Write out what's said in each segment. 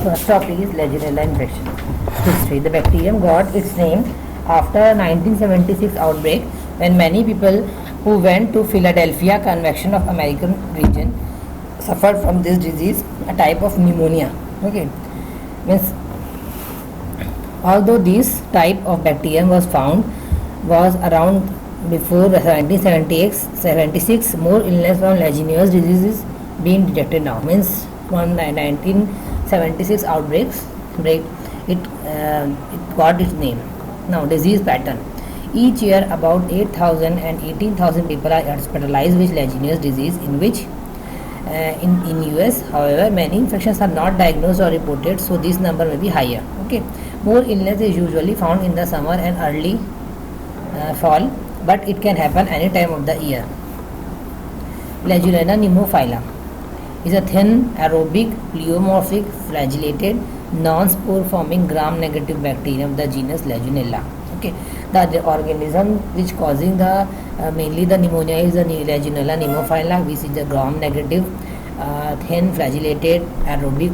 First topic is Legionella infection. History. The bacterium got its name after 1976 outbreak when many people who went to Philadelphia Convention of American region suffered from this disease, a type of pneumonia. Okay, means although this type of bacterium was around before 1976, more illness from Legionnaires diseases being detected now. Means from 1976 outbreaks, it got its name. Now disease pattern. Each year about 8,000 and 18,000 people are hospitalized with Legionnaires disease, in which in US, however, many infections are not diagnosed or reported, so this number may be higher. Okay, more illness is usually found in the summer and early fall, but it can happen any time of the year. Legionella pneumophila is a thin, aerobic, pleomorphic, flagellated, non-spore forming gram-negative bacterium of the genus Legionella. Okay, the organism which causing the mainly the pneumonia is the Legionella pneumophila, which is the gram-negative, thin, flagellated, aerobic,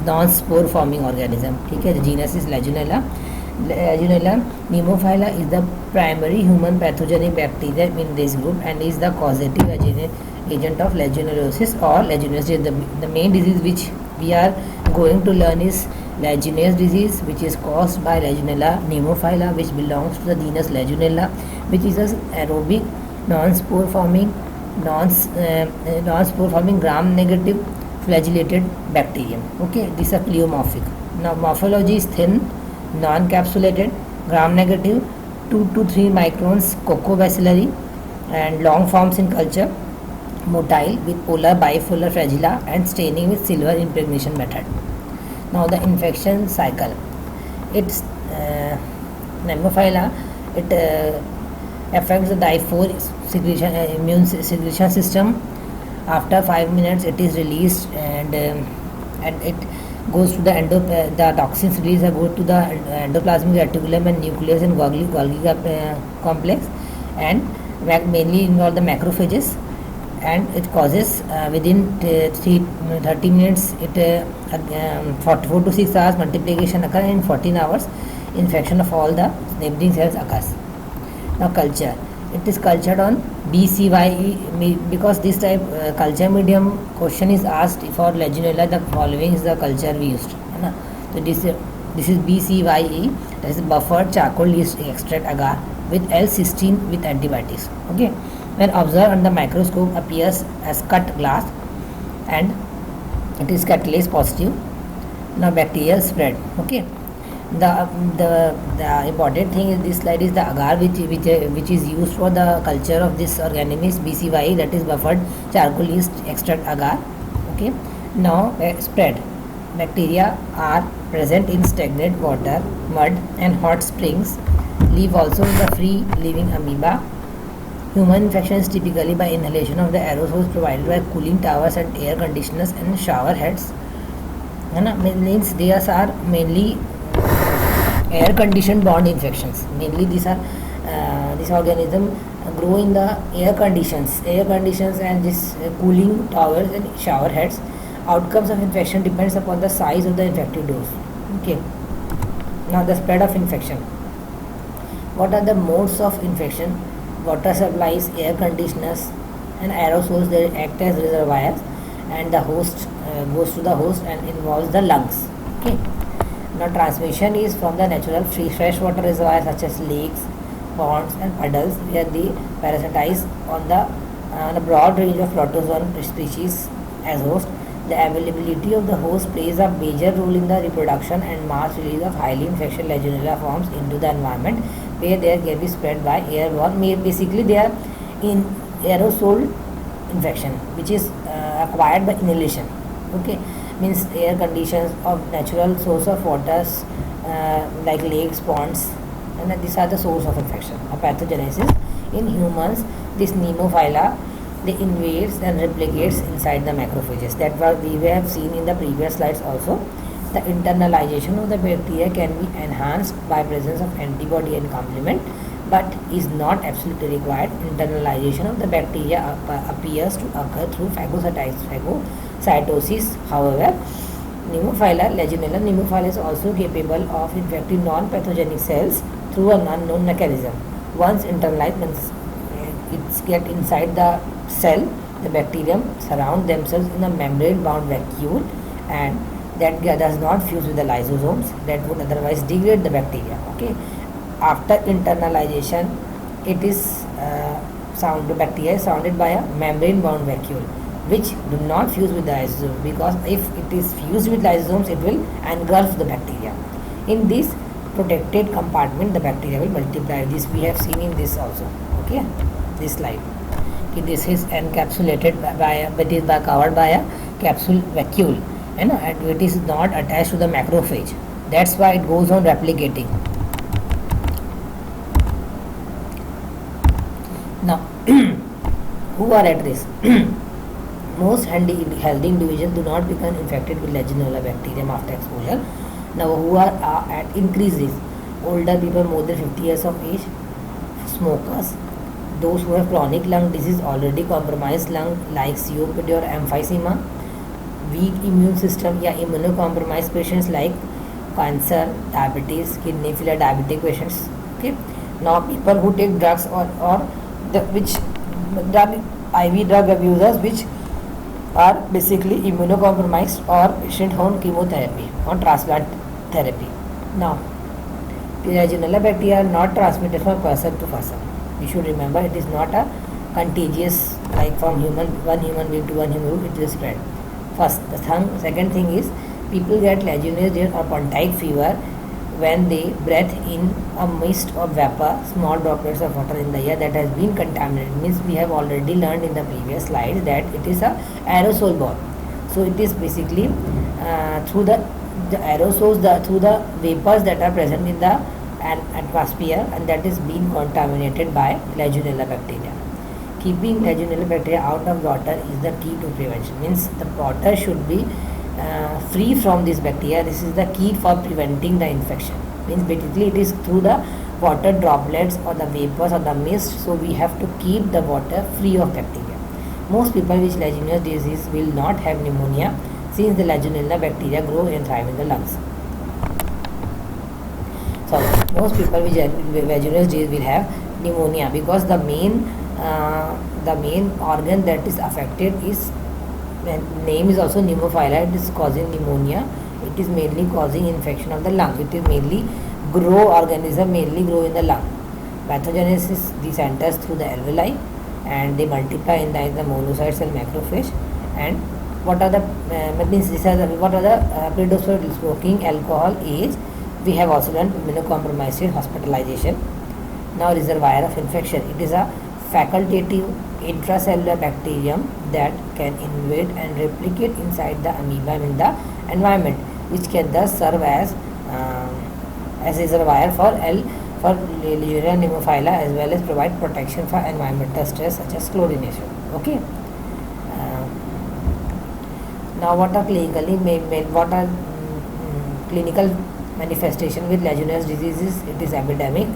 non-spore forming organism. Okay, the genus is Legionella. Legionella pneumophila is the primary human pathogenic bacteria in this group and is the causative agent of legionellosis or Legionnaires. The main disease which we are going to learn is Legionnaires disease, which is caused by Legionella pneumophila, which belongs to the genus Legionella, which is an aerobic, non-spore forming gram-negative flagellated bacterium. Okay, this is a pleomorphic. Now morphology is thin, non-capsulated, gram-negative, 2 to 3 microns cocobacillary, and long forms in culture, motile with polar bipolar flagella and staining with silver impregnation method. Now the infection cycle. It's pneumophila. It affects the DI4 secretion, immune secretion system. After 5 minutes, it is released and it goes to the toxins released go to the endoplasmic reticulum and nucleus and Golgi complex, and mainly involve the macrophages, and it causes within 30 minutes 4 to 6 hours multiplication occurs, and in 14 hours infection of all the neighboring cells occurs. Now culture. It is cultured on BCYE because this type culture medium question is asked for Legionella. The following is the culture we used. So this is BCYE, that is buffered charcoal yeast extract agar with L-cysteine with antibiotics. Okay, when observed under microscope appears as cut glass and it is catalase positive. Now bacterial spread. Okay, the important thing in this slide is the agar which is used for the culture of this organism is BCYE, that is buffered charcoal yeast extract agar. Okay, now spread. Bacteria are present in stagnant water, mud and hot springs. Live also in the free living amoeba. Human infections typically by inhalation of the aerosols provided by cooling towers and air conditioners and shower heads. Means these are mainly air conditioned borne infections. Mainly these are this organism grow in the air conditions and this cooling towers and shower heads. Outcomes of infection depends upon the size of the infective dose. Okay, now the spread of infection. What are the modes of infection? Water supplies, air conditioners and aerosols, they act as reservoirs, and the host goes to the host and involves the lungs. Okay, now transmission is from the natural freshwater reservoirs such as lakes, ponds and puddles, where they parasitize on a broad range of protozoan species as host. The availability of the host plays a major role in the reproduction and mass release of highly infectious Legionella forms into the environment, where they can be spread by airborne. Basically, they are in aerosol infection, which is acquired by inhalation. Okay, means air conditions of natural source of waters like lakes, ponds, and these are the source of infection or pathogenesis. In humans, this pneumophila, they invades and replicates inside the macrophages. That what we have seen in the previous slides also. The internalization of the bacteria can be enhanced by presence of antibody and complement, but is not absolutely required. Internalization of the bacteria appears to occur through phagocytosis. However, Pneumophylla, Legionella pneumophylla is also capable of infecting non-pathogenic cells through an unknown mechanism. Once internalized, means it's get inside the cell, the bacterium surround themselves in a membrane-bound vacuole, and that does not fuse with the lysosomes that would otherwise degrade the bacteria. Okay, after internalization, it is the bacteria is surrounded by a membrane-bound vacuole, which do not fuse with the lysosomes, because if it is fused with lysosomes, it will engulf the bacteria. In this protected compartment, the bacteria will multiply. This we have seen in this also. Okay, this slide. Okay, this is encapsulated it is covered by a capsule vacuole, and it is not attached to the macrophage. That's why it goes on replicating. Now, who are at risk? Most healthy individuals do not become infected with Legionella bacterium after exposure. Now, who are at increased risk? Older people more than 50 years of age, smokers, those who have chronic lung disease, already compromised lung like COPD or emphysema, weak immune system या immunocompromised patients like cancer, diabetes, kidney failure, diabetic patients. Okay. Now, people who take drugs or IV drug abusers, which are basically immunocompromised, or patient on chemotherapy or transplant therapy. Now, Legionella bacteria are not transmitted from person to person. You should remember, it is not a contagious, like from one human being to one human being, it will spread. First, second thing is, people get Legionella or pontine fever when they breathe in a mist or vapor, small droplets of water in the air that has been contaminated. Means we have already learned in the previous slides that it is a aerosol borne. So it is basically through the aerosols, through the vapors that are present in the atmosphere, and that is being contaminated by Legionella bacteria. Keeping Legionella bacteria out of water is the key to prevention. Means the water should be free from this bacteria. This is the key for preventing the infection. Means basically it is through the water droplets or the vapors or the mist. So we have to keep the water free of bacteria. Most people with Legionella disease will not have pneumonia, since the Legionella bacteria grow and thrive in the lungs. So most people with Legionella disease will have pneumonia, because the main organ that is affected is, name is also pneumophylla. It is causing pneumonia. It is mainly causing infection of the lung. It is mainly organism mainly grow in the lung. Pathogenesis, these enters through the alveoli, and they multiply in the monocyte cell macrophage. And what are the predisposed smoking, alcohol, age? We have also learned immunocompromised, hospitalization. Now, reservoir of infection. It is a facultative intracellular bacterium that can invade and replicate inside the amoeba in the environment, which can thus serve as reservoir for Legionella pneumophylla, as well as provide protection for environmental stress such as chlorination. Okay. Now, what are clinical manifestation with Legionella diseases? It is epidemic,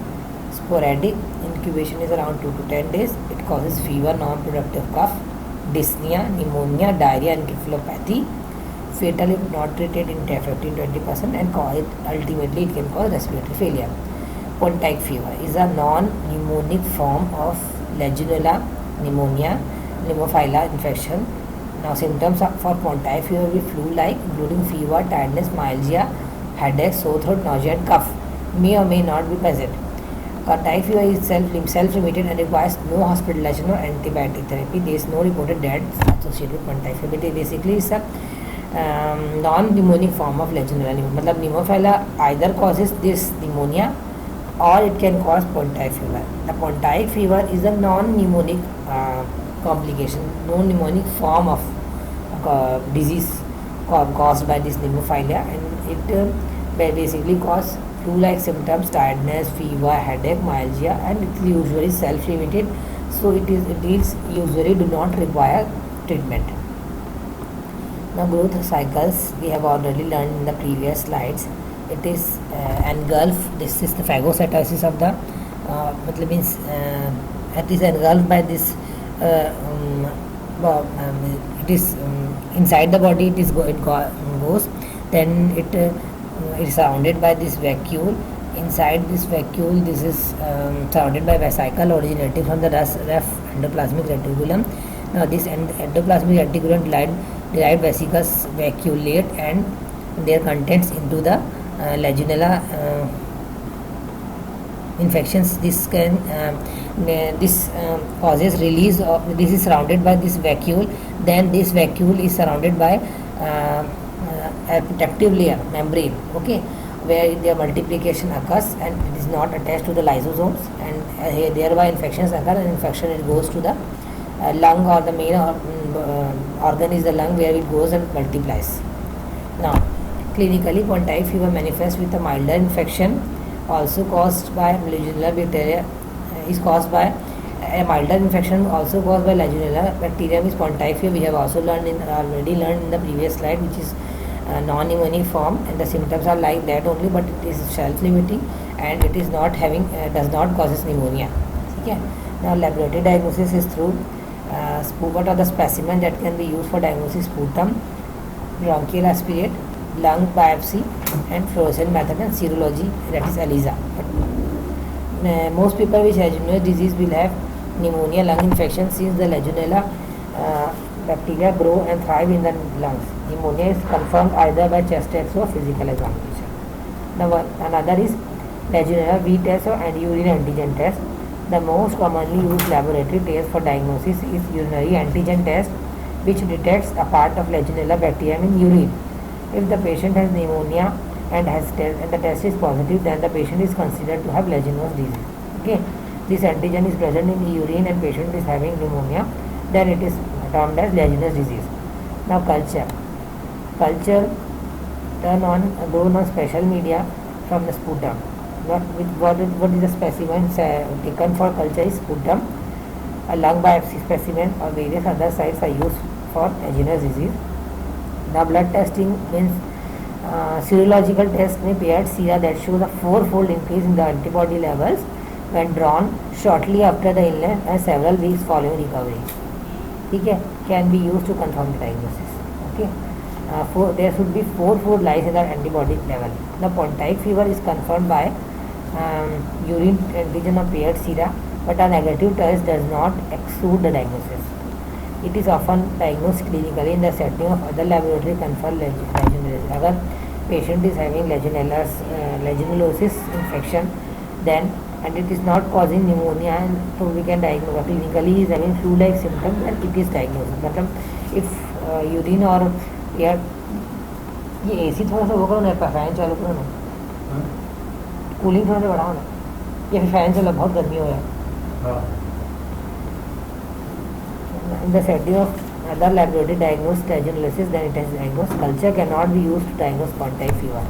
sporadic, incubation is around 2 to 10 days. It causes fever, non-productive cough, dyspnea, pneumonia, diarrhea, encephalopathy. Fatal if not treated in 15-20%, and ultimately it can cause respiratory failure. Pontine fever is a non-pneumonic form of Legionella pneumonia, pneumophylla infection. Now, symptoms for pontine fever will be flu-like, including fever, tiredness, myalgia, headache, sore throat, nausea, and cough. May or may not be present. Pontine fever is self-limited and requires no hospitalization or antibiotic therapy. There is no reported deaths associated with pontine fever. Basically, it's a non-pneumonic form of Legionella. मतलब pneumophylla either causes this pneumonia or it can cause pontine fever. The pontine fever is a non-pneumonic complication, non-pneumonic form of disease caused by this pneumophylla, and it basically causes flu-like symptoms, tiredness, fever, headache, myalgia, and it is usually self-limited. So it is usually do not require treatment. Now, growth cycles we have already learned in the previous slides. It is engulfed. This is the phagocytosis of the means it is engulfed by this. It is inside the body. It goes. then it is surrounded by this vacuole. Inside this vacuole, this is surrounded by vesicle originating from the ref endoplasmic reticulum. Now this endoplasmic reticulum derived vesicles vacuolate and their contents into the legionella infections. This can causes release of, this is surrounded by this vacuole, then this vacuole is surrounded by a protective layer membrane, okay, where their multiplication occurs and it is not attached to the lysosomes, and thereby infections occur, and infection it goes to the lung, or the main organ is the lung, where it goes and multiplies. Now clinically, pontine fever manifests with a milder infection also caused by Legionella bacteria, is caused by a milder infection also caused by Legionella bacterium is pontine fever. We have also already learned in the previous slide, which is non-pneumonic form, and the symptoms are like that only, but it is self-limiting and it is not having does not causes pneumonia. Okay. Now laboratory diagnosis is through what are the specimen that can be used for diagnosis: sputum, bronchial aspirate, lung biopsy, and fluorescent method, and serology, that is ELISA. But most people with Legionella disease will have pneumonia lung infection, since the Legionella bacteria grow and thrive in the lungs. Pneumonia is confirmed either by chest x or physical examination. Another is Legionella V test and urine antigen test. The most commonly used laboratory test for diagnosis is urinary antigen test, which detects a part of Legionella bacterium in urine. If the patient has pneumonia and the test is positive, then the patient is considered to have Legionella disease. Okay, this antigen is present in the urine and patient is having pneumonia, then it is termed as Legionella disease. Now culture grown on special media from the sputum. What is the specimen taken for culture is sputum. A lung biopsy specimen or various other sites are used for Legionella disease. Now blood testing means serological test में paired sera that shows a 4-fold increase in the antibody levels when drawn shortly after the illness and several weeks following recovery. ठीक है, can be used to confirm the diagnosis. Okay, there should be 4-fold rise in the antibody level. The pontine fever is confirmed by urine antigen or paired sera, but a negative test does not exclude the diagnosis. It is often diagnosed clinically in the setting of other laboratory confirmed legionella. अगर patient is having legionellosis infection, then and it is not causing pneumonia, and so we can diagnose clinically. He is having flu-like symptoms, and it is diagnosed. मतलब if urine or air, ये AC थोड़ा सा वो करो ना, fan चालू करो ना, कूलिंग थोड़ा सा बढ़ाओ ना, ये फैन चला बहुत गर्मी हो रहा है. In the setting of other laboratory diagnosed legionellosis, then it is diagnosed. Culture cannot be used to diagnose pontine fever.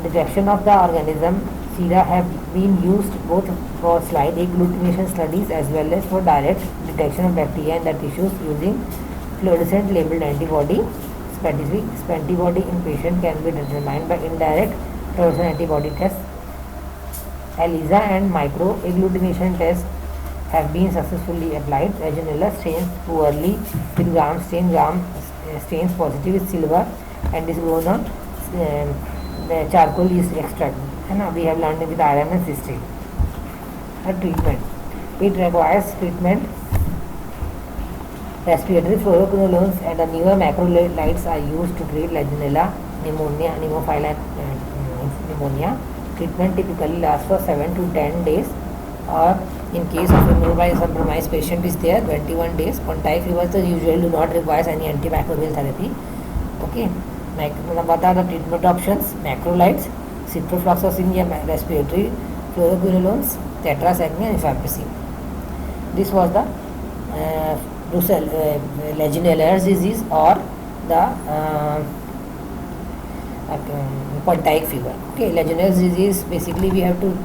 Detection of the organism sera have been used both for slide agglutination studies as well as for direct detection of bacteria in the tissues using fluorescent labeled antibody. Specific antibody in patient can be determined by indirect fluorescent antibody tests. ELISA and micro agglutination tests have been successfully applied. Legionella stains poorly with gram stain. Gram stains positive with silver and is grown on the charcoal yeast extract. And we have learned with iron and cysteine. Treatment. It requires treatment. Respiratory fluoroquinolones and the newer macrolides are used to treat Legionella pneumonia, pneumophila pneumonia. Treatment typically lasts for 7 to 10 days, or in case of immunocompromised patient is there, 21 days. Pontine fevers usually do not require any antimicrobial therapy. Okay. What are the treatment options? Macrolides, ciprofloxacin या respiratory fluoroquinolones, tetracycline and rifampicin. This was the Legionella disease or the pontine fever. Okay, Legionella disease, basically we have to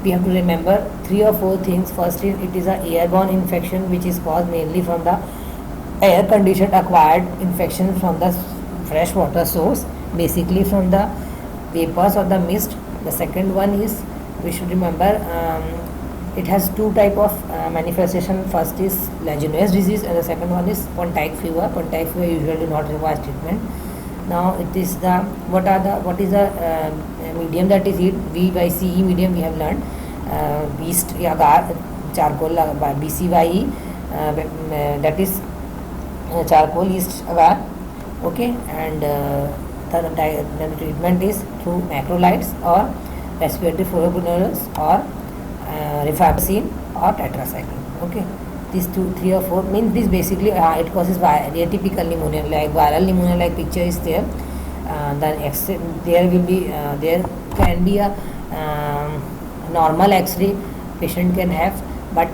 remember 3 or 4 things. First is it is an airborne infection which is caused mainly from the air conditioned acquired infection from the fresh water source, basically from the vapors or the mist. The second one is, we should remember, it has 2 type of manifestation. First is Legionella disease and the second one is pontine fever. Pontine fever usually do not require treatment. Now it is the what is the medium that is heat? V by Ce medium we have learned. Yeast agar charcoal by BCYE, that is charcoal yeast agar. Okay, and the treatment is through macrolides or respiratory fluoroquinolones or rifampicin or tetracycline. Okay, these 2, 3 or 4 means this basically it causes atypical pneumonia, like viral pneumonia like picture is there. There will be there can be a normal X-ray patient can have, but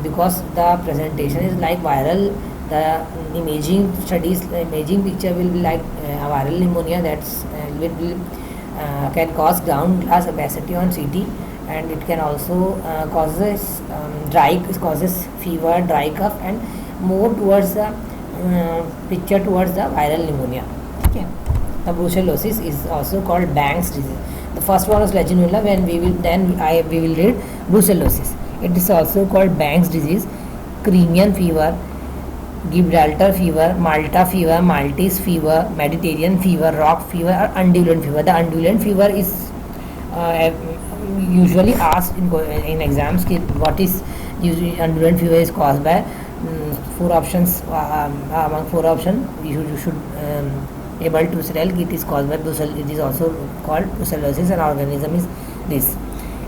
because the presentation is like viral, the imaging studies, imaging picture will be like viral pneumonia. That's will can cause ground glass opacity on CT, and it can also causes causes fever, dry cough, and more towards the picture towards the viral pneumonia. Okay, the brucellosis is also called Banks disease. The first one was Legionella. When we will we will read brucellosis. It is also called Banks disease, Crimean fever, Gibraltar fever, Malta fever, Maltese fever, Mediterranean fever, rock fever, or undulant fever. The undulant fever is usually asked in exams. What is usually undulant fever is caused by 4 options. Among 4 options, you should able to tell it is caused by brucellosis. It is also called brucellosis, and organism is this.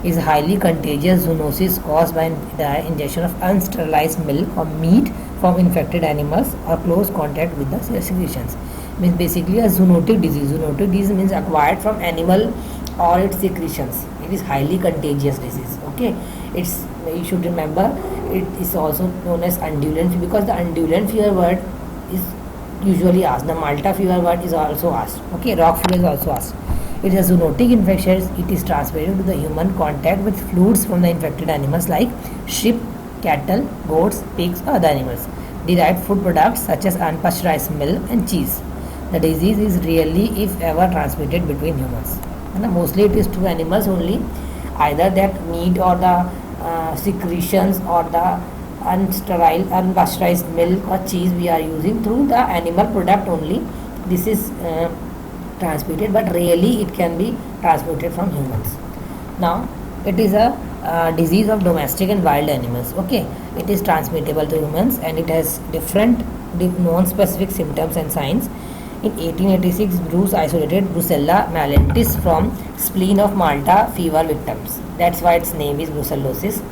Is highly contagious zoonosis caused by the ingestion of unsterilized milk or meat from infected animals or close contact with the secretions. Means basically a zoonotic disease. Zoonotic disease means acquired from animal or its secretions. It is highly contagious disease. Okay, it's you should remember it is also known as undulant fever, because the undulant fever word is usually asked. The Malta fever word is also asked. Okay, rock fever is also asked. It is a zoonotic infection. It is transmitted to the human contact with fluids from the infected animals like sheep, cattle, goats, pigs, or other animals. Derived food products such as unpasteurized milk and cheese. The disease is rarely, if ever, transmitted between humans. And mostly it is to animals only. Either that meat or the secretions or the unpasteurized milk or cheese we are using through the animal product only. This is transmitted, but rarely it can be transmitted from humans. Now it is a disease of domestic and wild animals. Okay, it is transmittable to humans, and it has different non-specific symptoms and signs. In 1886, Bruce isolated Brucella maletis from spleen of Malta fever victims. That's why its name is brucellosis,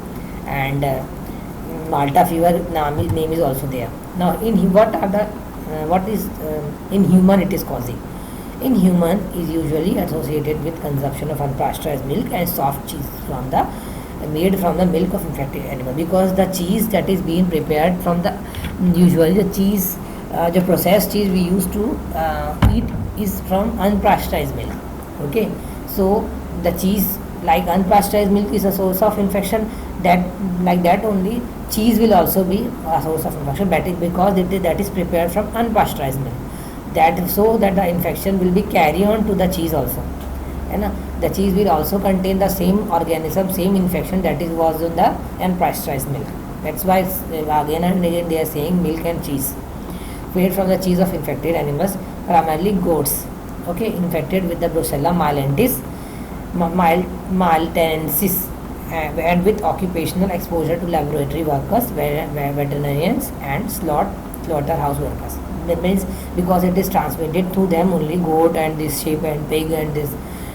and Malta fever name is also there. Now in in human it is causing. In human is usually associated with consumption of unpasteurized milk and soft cheese made from the milk of infected animal, because the cheese that is being prepared from the usually the cheese the processed cheese we used to eat is from unpasteurized milk. Okay, so the cheese like unpasteurized milk is a source of infection, that like that only cheese will also be a source of infection, because that is prepared from unpasteurized milk, that so that the infection will be carried on to the cheese also, and the cheese will also contain the same organism, same infection that was in the unpasteurized milk. That's why again and again they are saying milk and cheese made from the cheese of infected animals, primarily goats. Okay, infected with the Brucella maltensis, and with occupational exposure to laboratory workers, veterinarians, and slaughterhouse workers. That means because it is transmitted through them only, goat and this sheep and pig and this,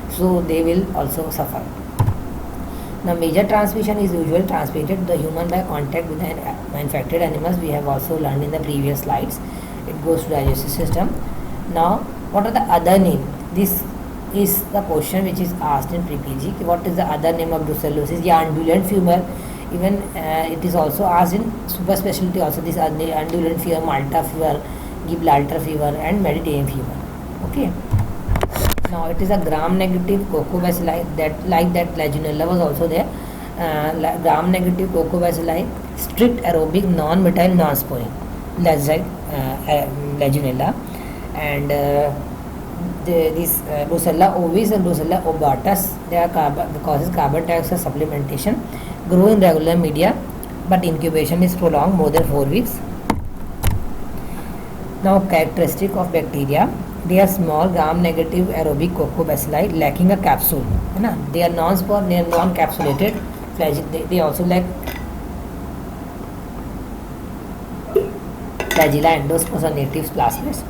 so they will also suffer. Now major transmission is usually transmitted to the human by contact with the infected animals. We have also learned in the previous slides. It goes to the digestive system. Now what are the other name? This is the question which is asked in pre-PG. What is the other name of brucellosis? Yeah, undulant fever. Even it is also asked in super specialty also. This undulant fever, Malta fever, Gibraltar fever, and Mediterranean fever. Okay. Now it is a gram-negative coccobacilli, that like that Legionella was also there. Gram-negative coccobacilli, strict aerobic non-methyl non-sporin, like Legionella, and this Brucella ovis and Brucella ovatus, they are causes carbon dioxide supplementation, grow in regular media, but incubation is prolonged more than 4 weeks. Now characteristic of bacteria. They are small gram-negative aerobic coccobacilli lacking a capsule, है ना. They are non-spore, they are non-capsulated. They also lack flagella, endospores, or native plasmids.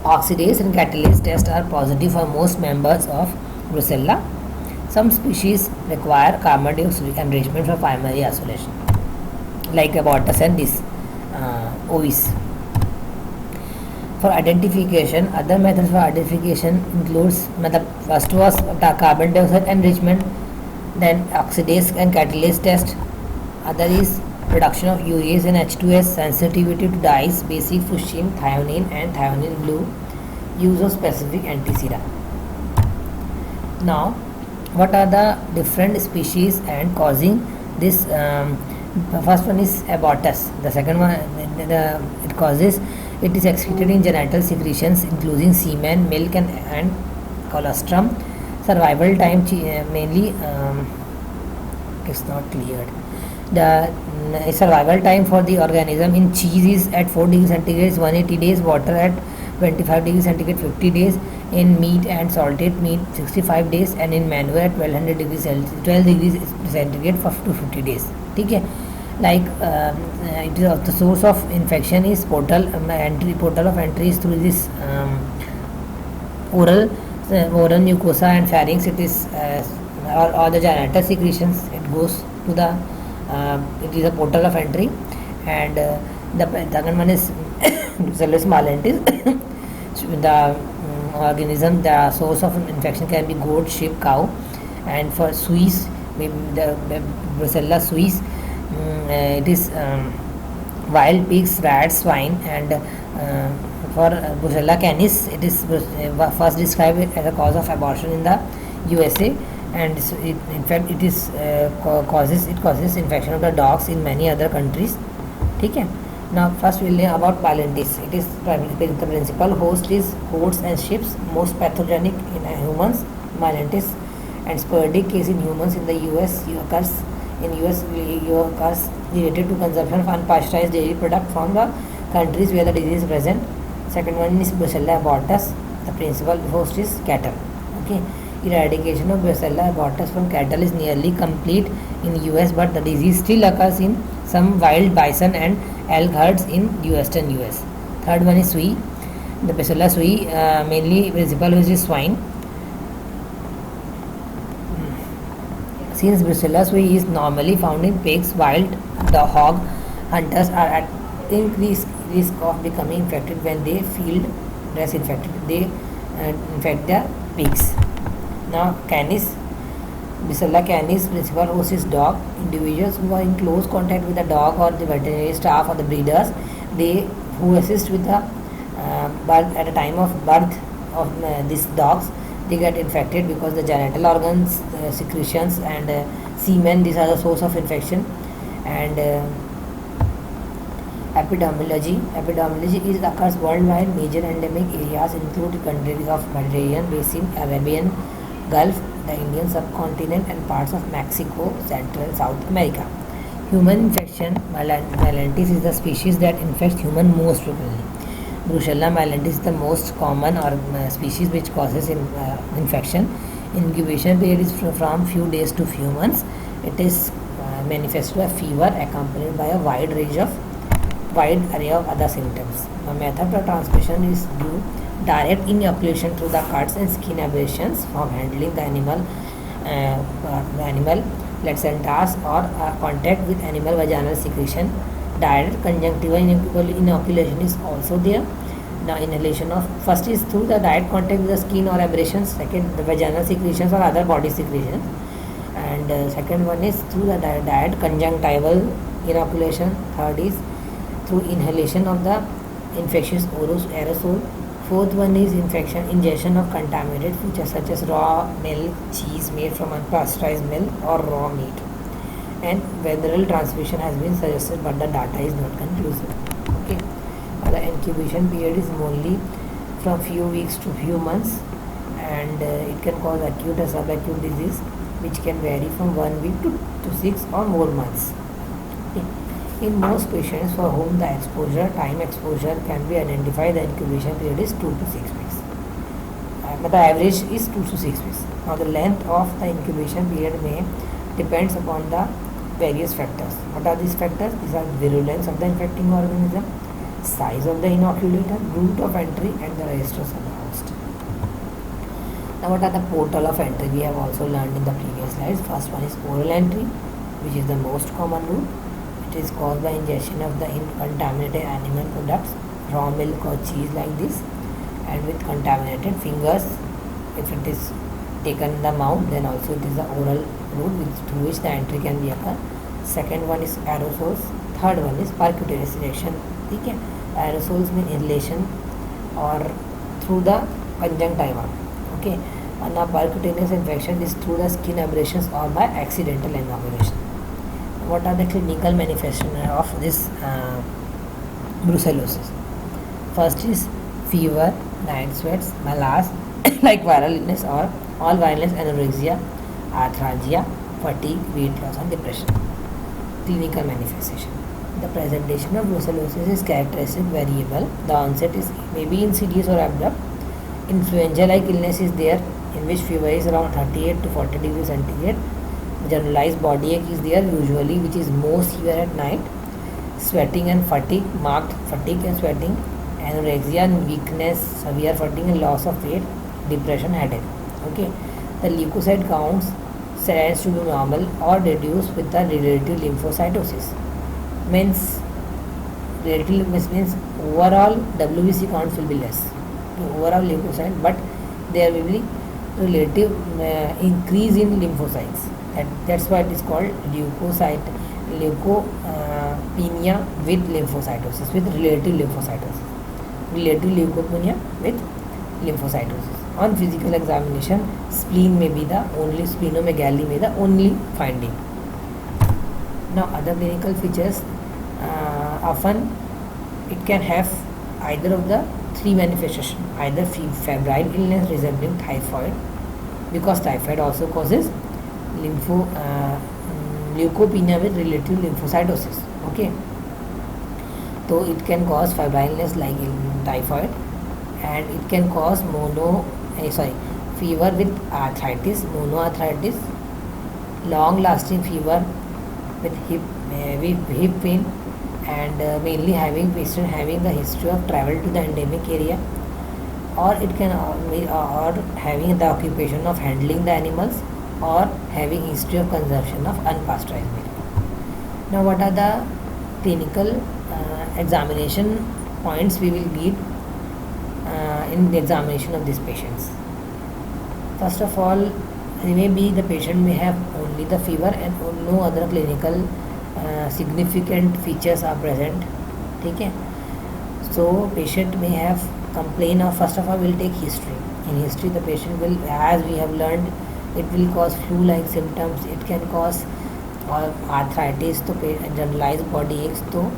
Oxidase and catalase tests are positive for most members of Brucella. Some species require carbon dioxide enrichment for primary isolation, like abortus and this ovis. For identification, other methods for identification includes, first was carbon dioxide enrichment, then oxidase and catalase test. Other is production of urease and H2S, sensitivity to dyes, basic fuchsin, thionine and thionine blue, use of specific antisera. Now, what are the different species and causing this? The first one is abortus. The second one, it is excreted in genital secretions including semen, milk and colostrum. Survival time mainly it's not cleared. The survival time for the organism in cheese is at 4 degrees centigrade 180 days, water at 25 degrees centigrade 50 days, in meat and salted meat 65 days, and in manure at 1200 degrees 12 degrees centigrade for 50 days. ठीक है. Like it is the source of infection is portal of entry is through this oral mucosa and pharynx. It is or the genital secretions. It goes to the it is a portal of entry, and the second one is Brucellus mallentis. The organism, the source of infection can be goat, sheep, cow, and for Swiss, the Brucella suis, it is wild pigs, rats, swine, and for Brucella canis, it is first described as a cause of abortion in the USA, and in fact it is causes infection of the dogs in many other countries. ठीक है. Now first we will learn about Mallentis. It is the principal host is goats and sheep, most pathogenic in humans, Mallentis, and sporadic case in humans in the US occurs related to consumption of unpasteurized dairy product from the countries where the disease is present. Second one is Brucella abortus. The principal host is cattle. Okay. Eradication of Brucella abortus from cattle is nearly complete in US, but the disease still occurs in some wild bison and elk herds in western US. Third one is Sui. The Brucella Sui, mainly principal host is swine. Since Brucella Sui is normally found in pigs, wild the hog hunters are at increased risk of becoming infected when they feel less infected. They infect the pigs. Now canis, Brucella canis, principal host is dog. Individuals who are in close contact with the dog or the veterinary staff or the breeders, who assist with the birth at the time of birth of these dogs, they get infected because the genital organs, secretions and semen, these are the source of infection. And epidemiology occurs worldwide. Major endemic areas include countries of Mediterranean basin, Arabian Gulf, the Indian subcontinent, and parts of Mexico, Central and South America. Human infection, Mallentis is the species that infects human most frequently. Brucella mallentis is the most common species which causes infection. Incubation period is from few days to few months. It is manifested by fever accompanied by a wide array of other symptoms. The method of transmission is due direct inoculation through the cuts and skin abrasions from handling the animal placentas or contact with animal vaginal secretion. Direct conjunctival inoculation is also there. Now inhalation of first is through the direct contact with the skin or abrasions. Second, the vaginal secretions or other body secretions. And second one is through the direct conjunctival inoculation. Third is through inhalation of the infectious aerosol. Fourth one is ingestion of contaminated foods such as raw milk, cheese made from unpasteurized milk or raw meat. And venereal transmission has been suggested, but the data is not conclusive. Okay. The incubation period is only from few weeks to few months, and it can cause acute or subacute disease, which can vary from 1 week to 6 or more months. Okay. In most patients for whom the time exposure can be identified, the incubation period is 2 to 6 weeks. but the average is 2 to 6 weeks. Now the length of the incubation period may depends upon the various factors. What are these factors? These are virulence of the infecting organism, size of the inoculator, route of entry, and the registers of the host. Now what are the portal of entry? We have also learned in the previous slides. First one is oral entry, which is the most common route. It is caused by ingestion of the contaminated animal products, raw milk or cheese like this, and with contaminated fingers. If it is taken in the mouth, then also it is the oral route through which the entry can be occur. Second one is aerosols. Third one is percutaneous injection. ठीक है, aerosols mean inhalation or through the conjunctiva. Okay, and now percutaneous infection is through the skin abrasions or by accidental inoculation. What are the clinical manifestations of this brucellosis? First is fever, night sweats, malaise like viral illness or all viral illness, anorexia, arthralgia, fatigue, weight loss and depression. Clinical manifestation. The presentation of brucellosis is characteristic variable. The onset is maybe insidious or abrupt. Influenza-like illness is there, in which fever is around 38 to 40 degrees centigrade. Generalized body ache is there usually, which is most severe at night. Sweating and fatigue, marked fatigue and sweating, anorexia and weakness, severe fatigue and loss of weight, depression, headache. Okay, the leukocyte counts tends to be normal or reduced with the relative lymphocytosis. Means relative means overall WBC counts will be less. Overall leukocyte, but there will be relative increase in lymphocytes. That's why it is called leukopenia with lymphocytosis, with relative lymphocytosis. Relative leukopenia with lymphocytosis. On physical examination, spleen may be the only, splenomegaly may be the only finding. Now other clinical features, often it can have either of the three manifestations, either febrile illness resembling typhoid, because typhoid also causes leukopenia with relative lymphocytosis. Okay, so it can cause febrile illness like typhoid, and it can cause fever with arthritis, monoarthritis, long lasting fever with hip pain, and mainly patient having the history of travel to the endemic area, or it can or having the occupation of handling the animals, or having history of consumption of unpasteurized milk. Now what are the clinical examination points we will give in the examination of these patients? First of all, maybe the patient may have only the fever and no other clinical significant features are present. Okay, so patient may have complaint of, first of all, we'll take history. In history, the patient will, as we have learned, it will cause flu-like symptoms. It can cause arthritis, to generalized body aches. So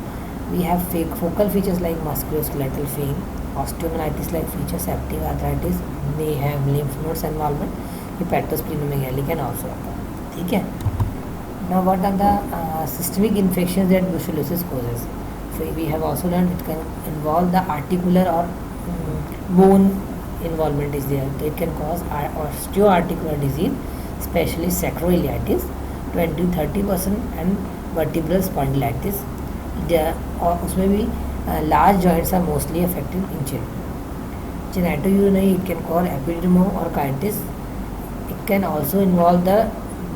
we have focal features like musculoskeletal pain, osteomyelitis-like features, septic arthritis, may have lymph nodes involvement, hepatosplenomegaly can also occur. Okay. Now what are the systemic infections that brucellosis causes? So we have also learned it can involve the articular or bone involvement is there. So it can cause osteoarticular disease, especially sacroiliitis, 20-30%, and vertebral spondylitis. उसमें भी large joints are mostly affected in children. Genitourinary, it can cause epidermolysis. It can also involve the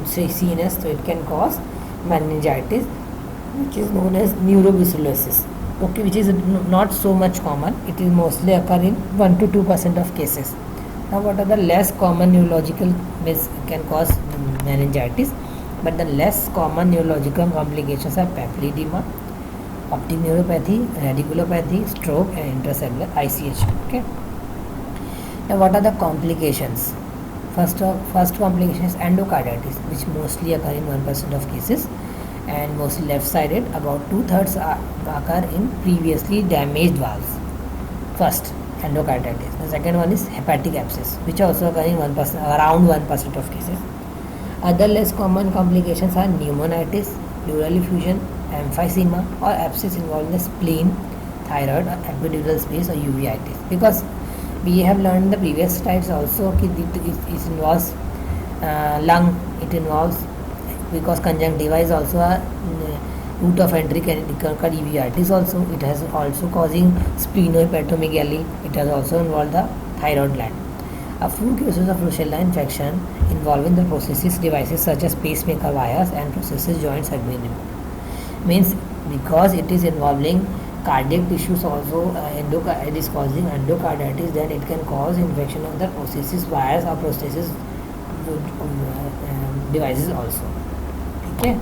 CNS, so it can cause meningitis, which is known as neurobrucellosis. Okay, which is not so much common. It is mostly occur in 1 to 2% of cases. Now what are the less common neurological can cause meningitis, but the less common neurological complications are papilledema, optic neuropathy, radiculopathy, stroke, and intracellular ICH. Okay. Now what are the complications? First complication is endocarditis, which mostly occur in 1% of cases, and mostly left-sided. About 2/3 occur in previously damaged valves. First, endocarditis. The second one is hepatic abscess, which also occur in around 1% of cases. Other less common complications are pneumonitis, pleural effusion, emphysema, or abscess involving the spleen, thyroid, or epidural space, or uveitis. Because We have learned the previous types also. It involves lung. It involves, because conjunctiva is also a route of entry, can occur uveitis also. It has also causing splenohepatomegaly. It has also involved the thyroid gland. A few cases of Brucella infection involving the prosthesis devices such as pacemaker wires and prosthesis joints have been removed. Means because it is involving cardiac tissues also, it is causing endocarditis, then it can cause infection of the prosthesis wires or prosthesis devices also. Okay.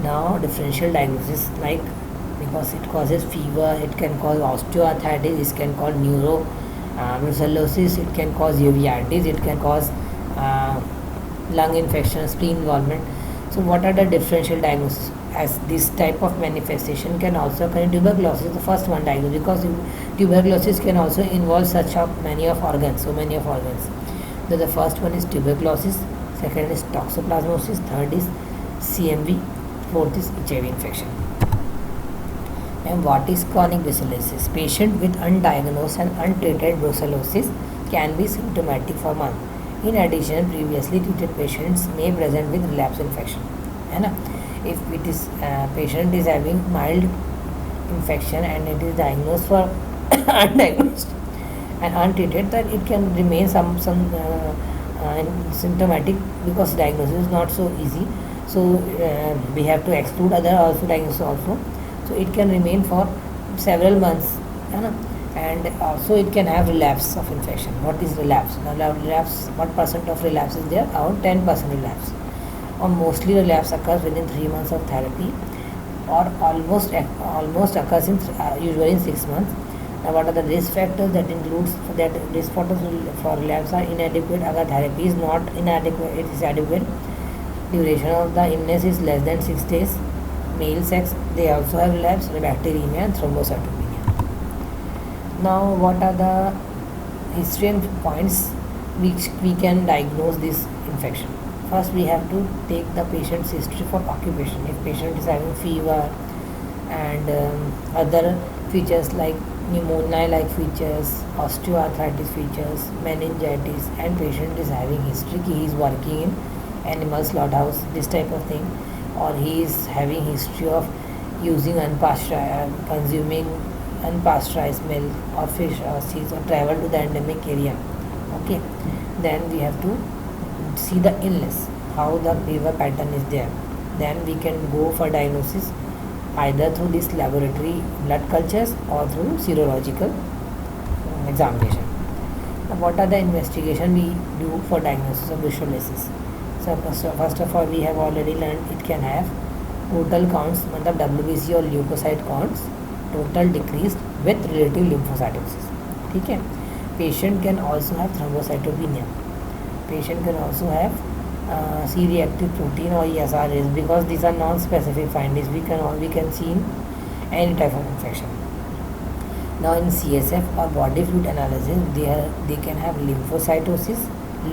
Now differential diagnosis, like because it causes fever, it can cause osteoarthritis, it can cause brucellosis, it can cause uveitis, it can cause lung infection, spleen involvement. So what are the differential diagnoses? As this type of manifestation can also occur in tuberculosis, the first one diagnosed, because tuberculosis can also involve such of many of organs, so many of organs. So the first one is tuberculosis, second is toxoplasmosis, third is CMV, fourth is HIV infection. And what is chronic brucellosis? Patient with undiagnosed and untreated brucellosis can be symptomatic for months. In addition, previously treated patients may present with relapse infection. If it is patient is having mild infection and it is diagnosed for undiagnosed and untreated, then it can remain some symptomatic, because diagnosis is not so easy. So we have to exclude other also diagnosis also. So it can remain for several months, and also it can have relapse of infection. What is relapse? Now relapse, what percent of relapse is there? Around 10% relapse, or mostly relapse occurs within 3 months of therapy, or almost occurs in usually in 6 months. Now what are the risk factors that includes that risk factors for relapse are inadequate. Agar therapy is not inadequate, it is adequate. Duration of the illness is less than 6 days. Male sex, they also have relapse, bacteremia and thrombocytopenia. Now what are the history and points which we can diagnose this infection? First, we have to take the patient's history for occupation. If patient is having fever and other features like pneumonia-like features, osteoarthritis features, meningitis, and patient is having history, he is working in animal slaughterhouse, this type of thing, or he is having history of using consuming unpasteurized milk or fish or cheese, or travel to the endemic area. Okay, then we have to see the illness, how the fever pattern is there. Then we can go for diagnosis either through this laboratory blood cultures or through serological examination. Now, what are the investigation we do for diagnosis of brucellosis? So first of all, we have already learned it can have total counts, WBC or leukocyte counts, total decreased with relative lymphocytosis. Okay. Patient can also have thrombocytopenia. Patient can also have C-reactive protein or ESRS, because these are non-specific findings. We can see in any type of infection. Now in CSF or body fluid analysis, they can have lymphocytosis,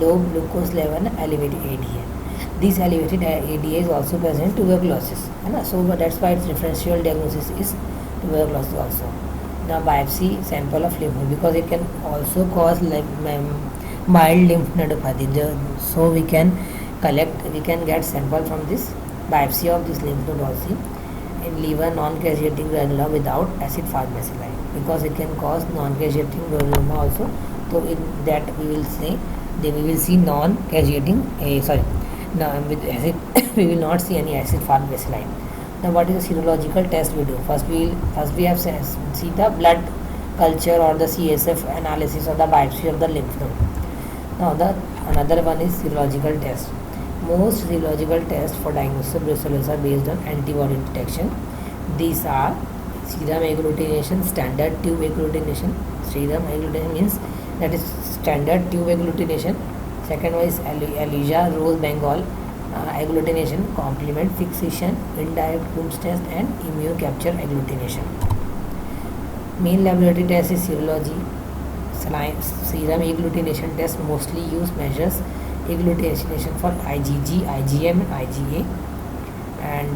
low glucose level, elevated ADA. This elevated ADA is also present in tuberculosis. So that's why its differential diagnosis is tuberculosis also. Now biopsy sample of lymph node, because it can also cause mild lymph nodopathy. So we can get sample from this biopsy of this lymph node also in liver non-casuating granula without acid fast bacilli, because it can cause non-casuating granuloma also. So in that we will see non-casuating with acid we will not see any acid fast bacilli. Now what is the serological test we do? First we have see the blood culture or the CSF analysis or the biopsy of the lymph node. Now another one is serological test. Most serological tests for diagnosis of brucellosis are based on antibody detection. These are serum agglutination, standard tube agglutination. Serum agglutination means that is standard tube agglutination. Second one is ELISA, Rose Bengal agglutination, complement fixation, indirect Coombs test, and immunocapture agglutination. Main laboratory test is serology. Serum agglutination test mostly measures agglutination for IgG, IgM, and IgA, and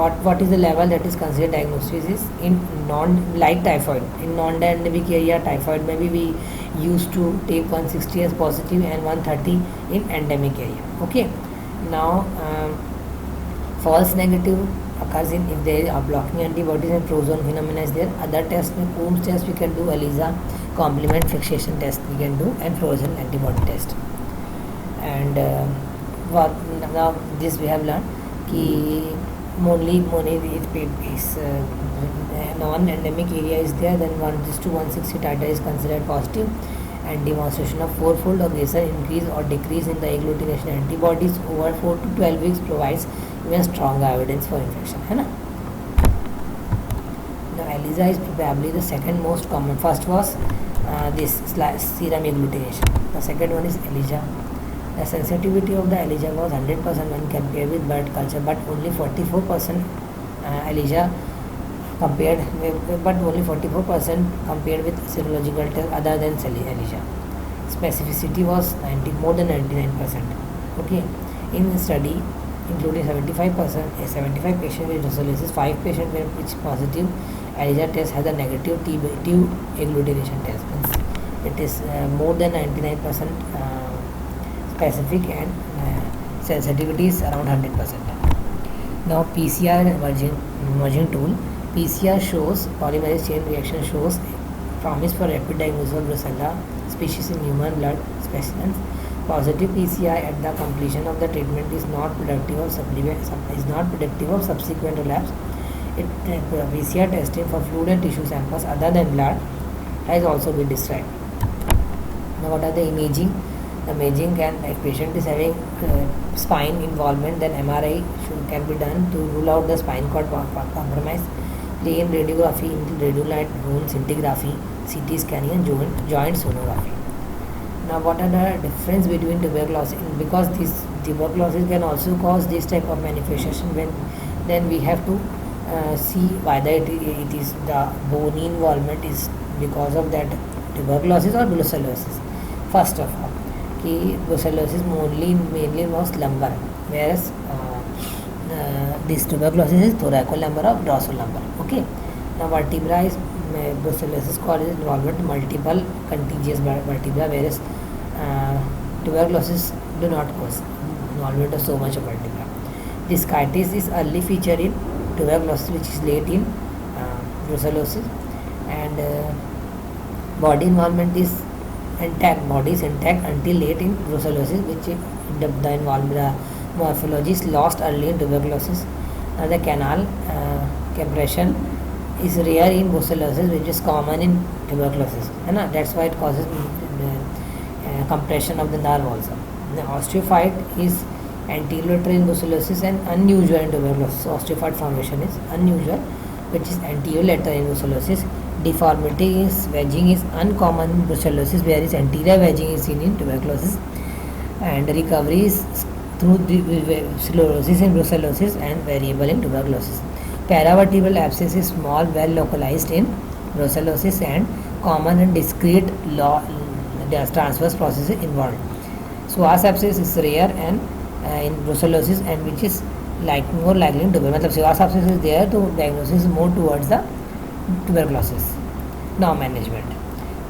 what is the level that is considered diagnosis is in non like typhoid. In non-endemic area typhoid maybe we used to take 160 as positive and 130 in endemic area. Okay, now false negative occurs in if there are blocking antibodies and prozone phenomena is there. Other tests, Coombs test we can do, ELISA complement fixation test we can do, and frozen antibody test. And what now this we have learned कि only is non-endemic area is there, then 1:160 titer is considered positive, and demonstration of fourfold or greater increase or decrease in the agglutination antibodies over 4 to 12 weeks provides even stronger evidence for infection, है ना. Now ELISA is probably the second most common. First was this serum agglutination. The second one is ELISA. The sensitivity of the ELISA was 100% when compared with blood culture, but only 44% ELISA compared with, but only 44% compared with serological test other than ELISA. Specificity was more than 99%. Okay, in the study, including 75 patients with brucellosis, 5 patients were which positive ELISA test has a negative T agglutination test. Means it is more than 99% specific, and sensitivity is around 100%. Now PCR emerging tool. PCR shows polymerase chain reaction shows promise for rapid diagnosis of Brucella species in human blood specimens. Positive PCR at the completion of the treatment is not predictive of subsequent relapse. PCR testing for fluid and tissue samples other than blood has also been described. Now what are the imaging? The imaging can, if patient is having spine involvement, then MRI can be done to rule out the spine cord compromise. Plain radiography, radiolite bone scintigraphy, CT scanning, and joint sonography. Now what are the difference between tuberculosis? Because this tuberculosis can also cause this type of manifestation, then we have to see whether it is the bony involvement is because of that tuberculosis or brucellosis. First of all, brucellosis mainly was lumbar, whereas this tuberculosis is thoracolumbar or dorsolumbar. Okay, now vertebra is brucellosis causes involvement multiple contiguous vertebra, whereas tuberculosis do not cause involvement of so much of vertebra. Discitis is early feature in tuberculosis, which is late in brucellosis, and body involvement is intact. Body is intact until late in brucellosis, which the involvement, the morphology is lost early in tuberculosis. The canal compression is rare in brucellosis, which is common in tuberculosis. That's why it causes compression of the nerve also. The osteophyte is anterior in brucellosis and unusual in tuberculosis. So osteophyte formation is unusual, which is anterior in brucellosis. Deformity is wedging is uncommon in brucellosis, whereas anterior wedging is seen in tuberculosis. And recovery is through sclerosis in brucellosis and variable in tuberculosis. Paravertebral abscess is small, well localized in brucellosis, and common and discrete transverse processes involved. Psoas abscess is rare and in brucellosis, and which is more likely in tuberculosis. Psoas abscess is there, to diagnosis more towards the tuberculosis. Now management.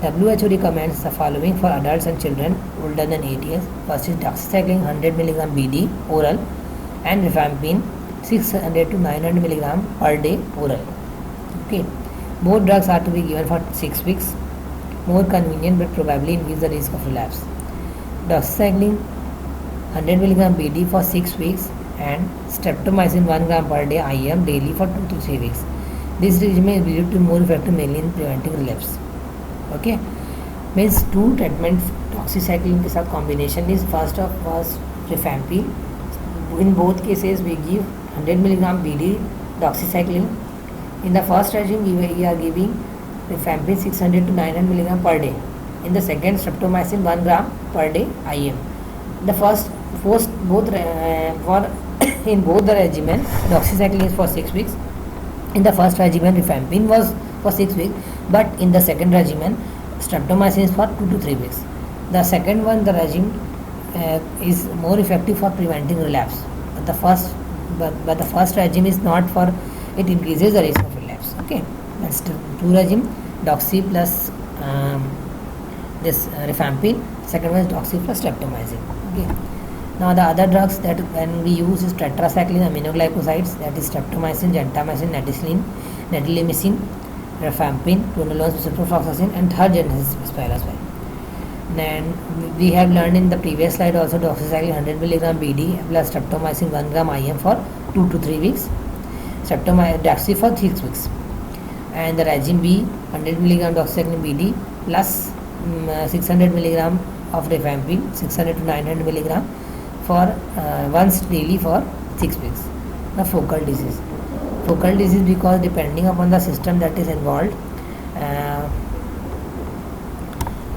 WHO recommends the following for adults and children older than 8 years. First is doxycycline 100 mg BD oral, and rifampin 600 to 900 mg per day oral. Okay, both drugs are to be given for 6 weeks. More convenient, but probably increase the risk of relapse. Doxycycline 100 mg BD for 6 weeks, and streptomycin 1 gram per day IM daily for 2 to 3 weeks. This regimen is believed to be more effective mainly in preventing relapse. Okay, means two treatment doxycycline के साथ combination is first of was rifampin. In both cases we give 100 mg BD doxycycline. In the first regime we are giving rifampin 600 to 900 mg per day. In the second, streptomycin 1 gram per day IM. The first both for in both the regimen doxycycline is for 6 weeks. In the first regimen rifampin was for 6 weeks, but in the second regimen streptomycin is for 2 to 3 weeks. The second one, the regime is more effective for preventing relapse. The first but the first regime is not for, it increases the risk of relapse. Okay, that's two regime, doxy plus this rifampin. Second one is doxy plus streptomycin. Okay, now the other drugs that can be used is tetracycline aminoglycosides, that is streptomycin, gentamicin, netilmicin, rifampin, quinolones, ciprofloxacin, and third gen is spinosad. Then we have learned in the previous slide also doxycycline 100 mg BD plus streptomycin 1 gram IM for 2 to 3 weeks, doxy for 6 weeks, and the regime B 100 mg doxycycline BD plus 600 mg of rifampin, 600 to 900 mg for once daily for 6 weeks. The focal disease because depending upon the system that is involved,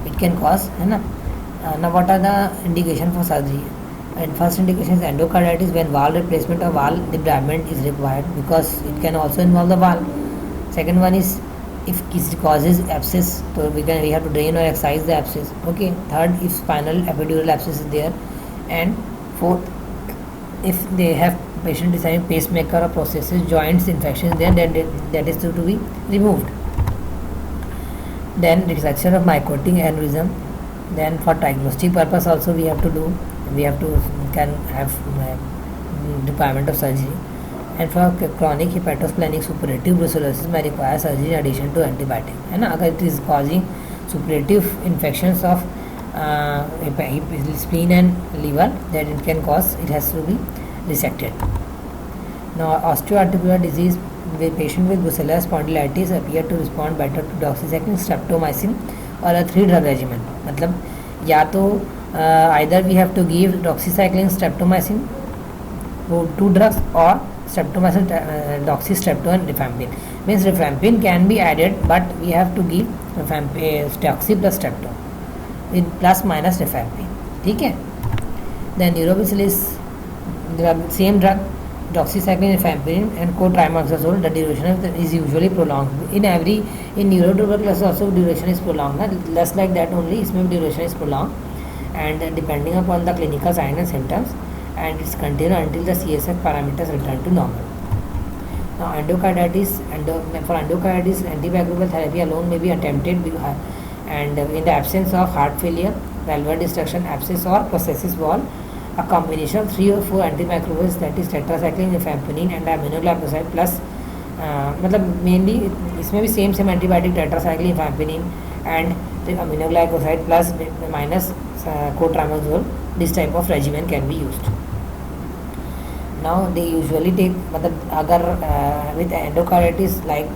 it can cause, now what are the indication for surgery? And first indication is endocarditis, when valve replacement or valve debridement is required, because it can also involve the valve. Second one is if it causes abscess, so we have to drain or excise the abscess. Okay. Third, if spinal epidural abscess is there, and fourth, if they have patient is having pacemaker or prosthesis joints infection there, then that is to be removed. Then resection of mycotic aneurysm. Then for diagnostic purpose also we have to can have requirement of surgery. And for chronic hepatosplenic suppurative brucellosis may require surgery in addition to antibiotic. And अगर it is causing suppurative infections of spleen and liver, that it can cause, it has to be resected. Now osteoarticular disease, the patient with brucellosis spondylitis appear to respond better to doxycycline, streptomycin or a 3-drug regimen. मतलब या तो either we have to give doxycycline, streptomycin, 2 drugs, or streptomycin, doxy, strepto and rifampin. Means rifampin can be added, but we have to give doxy plus strepto with plus minus rifampin. ठीक है. Then neurobacillus drug, same drug, doxycycline, rifampin and cotrimoxazole. The duration is usually prolonged. In neurotuberculosis also duration is prolonged. Less like that only, इसमें duration is prolonged, and depending upon the clinical signs and symptoms, and it's continued until the CSF parameters return to normal. Now endocarditis, for endocarditis, antibacterial therapy alone may be attempted, and in the absence of heart failure, valvular destruction, abscess or prosthesis wall, a combination of 3 or 4 antimicrobials, that is tetracycline, rifampin and aminoglycoside plus मतलब mainly इसमें भी same antibiotic tetracycline, rifampin and the aminoglycoside plus minus cotrimoxazole. This type of regimen can be used. Now they usually take, मतलब अगर with endocarditis like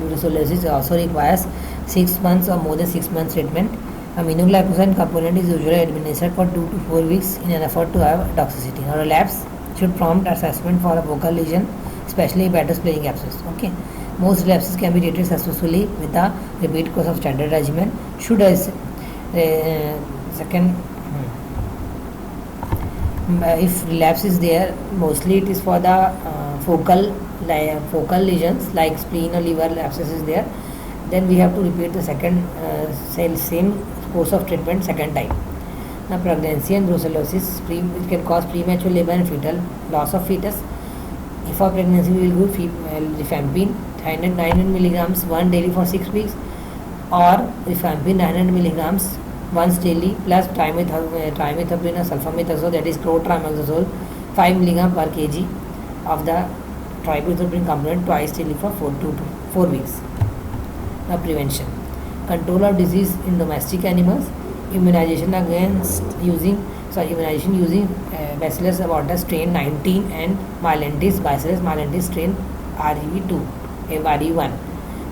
brucellosis also requires 6 months or more than 6 months treatment. Aminoglycoside component is usually administered for 2 to 4 weeks in an effort to have toxicity. Now relapse should prompt assessment for a focal lesion, especially hepatosplenic abscess. Okay, most relapses can be treated successfully with a repeat course of standard regimen. Should if relapse is there, mostly it is for the focal lesions like spleen or liver abscess is there, then we have to repeat the same course of treatment second time. Now pregnancy and brucellosis, it can cause premature labor and fetal loss of fetus. If for pregnancy we will give rifampin 900 milligrams once daily for 6 weeks, or rifampin 900 milligrams once daily plus trimethoprim or sulfamethoxazole, that is cotrimoxazole 5 mg per kg of the trimethoprim component twice daily for 4 weeks. Now prevention, control of disease in domestic animals, immunization using Bacillus abortus strain 19 and Bacillus myelentis strain REV2, RE1.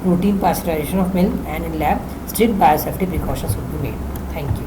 Routine pasteurization of milk, and in lab strict biosafety precautions would be made. Thank you.